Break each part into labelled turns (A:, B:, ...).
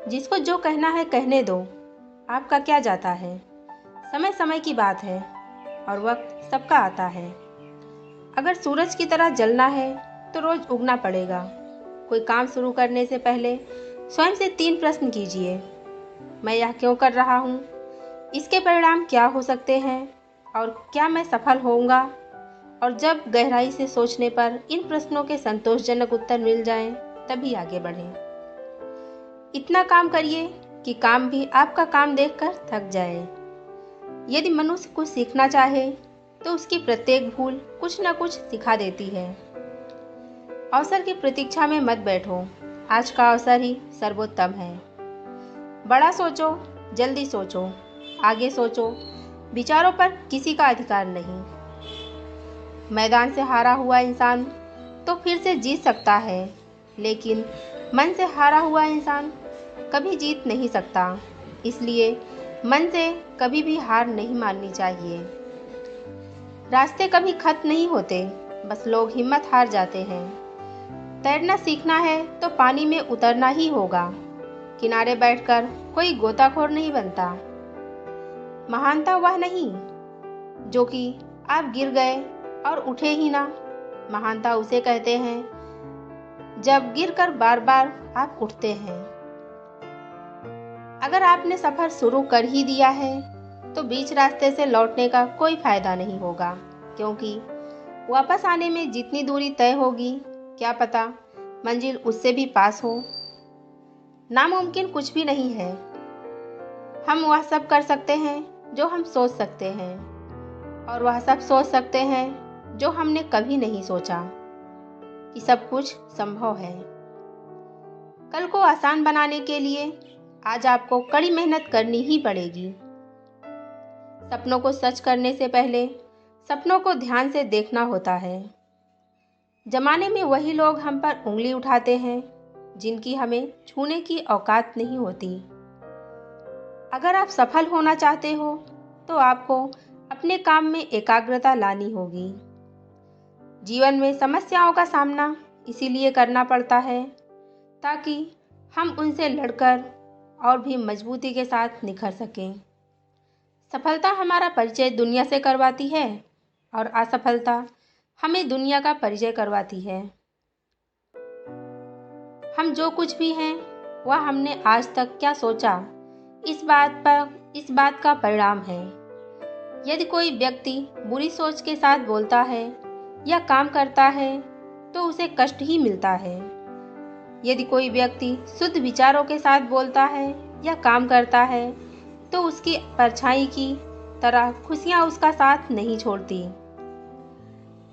A: जिसको जो कहना है कहने दो, आपका क्या जाता है। समय समय की बात है और वक्त सबका आता है। अगर सूरज की तरह जलना है तो रोज उगना पड़ेगा। कोई काम शुरू करने से पहले स्वयं से 3 प्रश्न कीजिए। मैं यह क्यों कर रहा हूँ? इसके परिणाम क्या हो सकते हैं? और क्या मैं सफल होऊंगा? और जब गहराई से सोचने पर इन प्रश्नों के संतोषजनक उत्तर मिल जाएं, तभी आगे बढ़ें। इतना काम करिए कि काम भी आपका काम देखकर थक जाए। यदि मनुष्य कुछ सीखना चाहे तो उसकी प्रत्येक भूल कुछ न कुछ सिखा देती है। अवसर की प्रतीक्षा में मत बैठो, आज का अवसर ही सर्वोत्तम है। बड़ा सोचो, जल्दी सोचो, आगे सोचो, विचारों पर किसी का अधिकार नहीं। मैदान से हारा हुआ इंसान तो फिर से जीत सकता है, लेकिन मन से हारा हुआ इंसान कभी जीत नहीं सकता। इसलिए मन से कभी भी हार नहीं माननी चाहिए। रास्ते कभी खत्म नहीं होते, बस लोग हिम्मत हार जाते हैं। तैरना सीखना है तो पानी में उतरना ही होगा। किनारे बैठकर कोई गोताखोर नहीं बनता। महानता वह नहीं जो कि आप गिर गए और उठे ही ना। महानता उसे कहते हैं जब गिरकर बार बार आप उठते हैं। अगर आपने सफर शुरू कर ही दिया है तो बीच रास्ते से लौटने का कोई फायदा नहीं होगा, क्योंकि वापस आने में जितनी दूरी तय होगी, क्या पता मंजिल उससे भी पास हो। नामुमकिन कुछ भी नहीं है। हम वह सब कर सकते हैं जो हम सोच सकते हैं, और वह सब सोच सकते हैं जो हमने कभी नहीं सोचा कि सब कुछ संभव है। कल को आसान बनाने के लिए आज आपको कड़ी मेहनत करनी ही पड़ेगी। सपनों को सच करने से पहले सपनों को ध्यान से देखना होता है। जमाने में वही लोग हम पर उंगली उठाते हैं जिनकी हमें छूने की औकात नहीं होती। अगर आप सफल होना चाहते हो तो आपको अपने काम में एकाग्रता लानी होगी। जीवन में समस्याओं का सामना इसीलिए करना पड़ता है ताकि हम उनसे लड़कर और भी मजबूती के साथ निखर सकें। सफलता हमारा परिचय दुनिया से करवाती है और असफलता हमें दुनिया का परिचय करवाती है। हम जो कुछ भी हैं वह हमने आज तक क्या सोचा, इस बात का परिणाम है। यदि कोई व्यक्ति बुरी सोच के साथ बोलता है या काम करता है तो उसे कष्ट ही मिलता है। यदि कोई व्यक्ति शुद्ध विचारों के साथ बोलता है या काम करता है तो उसकी परछाई की तरह खुशियां उसका साथ नहीं छोड़ती।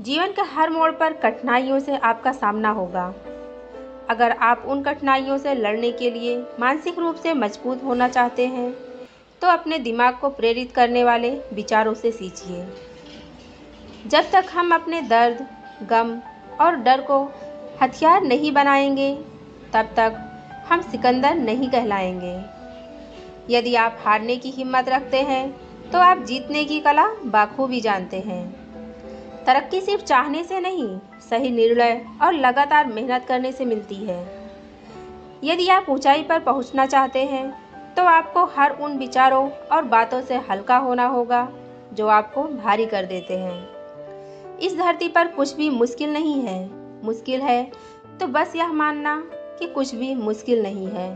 A: जीवन के हर मोड़ पर कठिनाइयों से आपका सामना होगा। अगर आप उन कठिनाइयों से लड़ने के लिए मानसिक रूप से मजबूत होना चाहते हैं तो अपने दिमाग को प्रेरित करने वाले विचारों से सींचिए। जब तक हम अपने दर्द, गम और डर को हथियार नहीं बनाएंगे, तब तक हम सिकंदर नहीं कहलाएंगे। यदि आप हारने की हिम्मत रखते हैं तो आप जीतने की कला बाखूबी जानते हैं। तरक्की सिर्फ चाहने से नहीं, सही निर्णय और लगातार मेहनत करने से मिलती है। यदि आप ऊंचाई पर पहुंचना चाहते हैं तो आपको हर उन विचारों और बातों से हल्का होना होगा जो आपको भारी कर देते हैं। इस धरती पर कुछ भी मुश्किल नहीं है। मुश्किल है तो बस यह मानना कि कुछ भी मुश्किल नहीं है।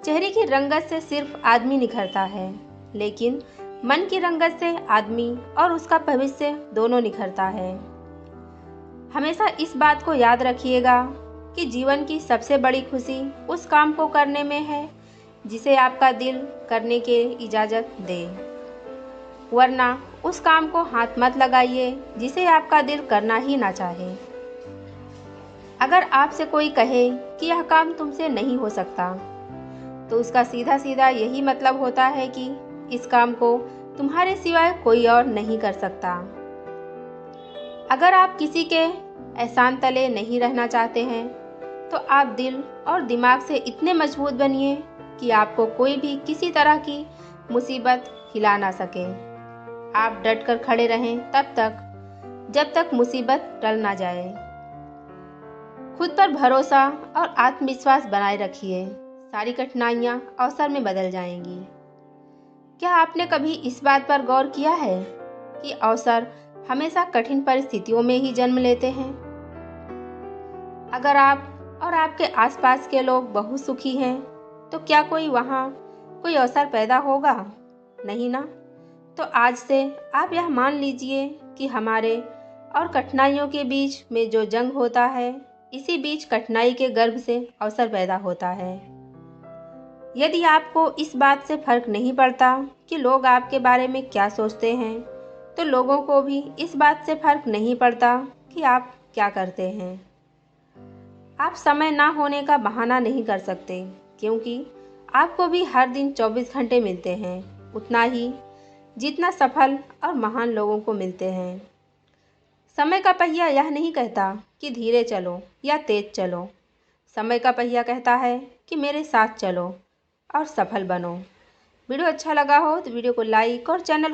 A: चेहरे की रंगत से सिर्फ आदमी निखरता है, लेकिन मन की रंगत से आदमी और उसका भविष्य दोनों निखरता है। हमेशा इस बात को याद रखिएगा कि जीवन की सबसे बड़ी खुशी उस काम को करने में है जिसे आपका दिल करने की इजाज़त दे, वरना उस काम को हाथ मत लगाइए जिसे आपका दिल करना ही ना चाहे। अगर आपसे कोई कहे कि यह काम तुमसे नहीं हो सकता, तो उसका सीधा सीधा यही मतलब होता है कि इस काम को तुम्हारे सिवाय कोई और नहीं कर सकता। अगर आप किसी के एहसान तले नहीं रहना चाहते हैं तो आप दिल और दिमाग से इतने मजबूत बनिए कि आपको कोई भी किसी तरह की मुसीबत हिला ना सके। आप डटकर खड़े रहें तब तक जब तक मुसीबत टल ना जाए। खुद पर भरोसा और आत्मविश्वास बनाए रखिए। सारी कठिनाइयाँ अवसर में बदल जाएंगी। क्या आपने कभी इस बात पर गौर किया है कि अवसर हमेशा कठिन परिस्थितियों में ही जन्म लेते हैं? अगर आप और आपके आसपास के लोग बहुत सुखी हैं, तो क्या कोई अवसर पैदा होगा? नहीं ना। तो आज से आप यह मान लीजिए कि हमारे और कठिनाइयों के बीच में जो जंग होता है, इसी बीच कठिनाई के गर्भ से अवसर पैदा होता है। यदि आपको इस बात से फर्क नहीं पड़ता कि लोग आपके बारे में क्या सोचते हैं, तो लोगों को भी इस बात से फर्क नहीं पड़ता कि आप क्या करते हैं। आप समय ना होने का बहाना नहीं कर सकते, क्योंकि आपको भी हर दिन 24 घंटे मिलते हैं, उतना ही जितना सफल और महान लोगों को मिलते हैं। समय का पहिया यह नहीं कहता कि धीरे चलो या तेज चलो। समय का पहिया कहता है कि मेरे साथ चलो और सफल बनो। वीडियो अच्छा लगा हो तो वीडियो को लाइक और चैनल को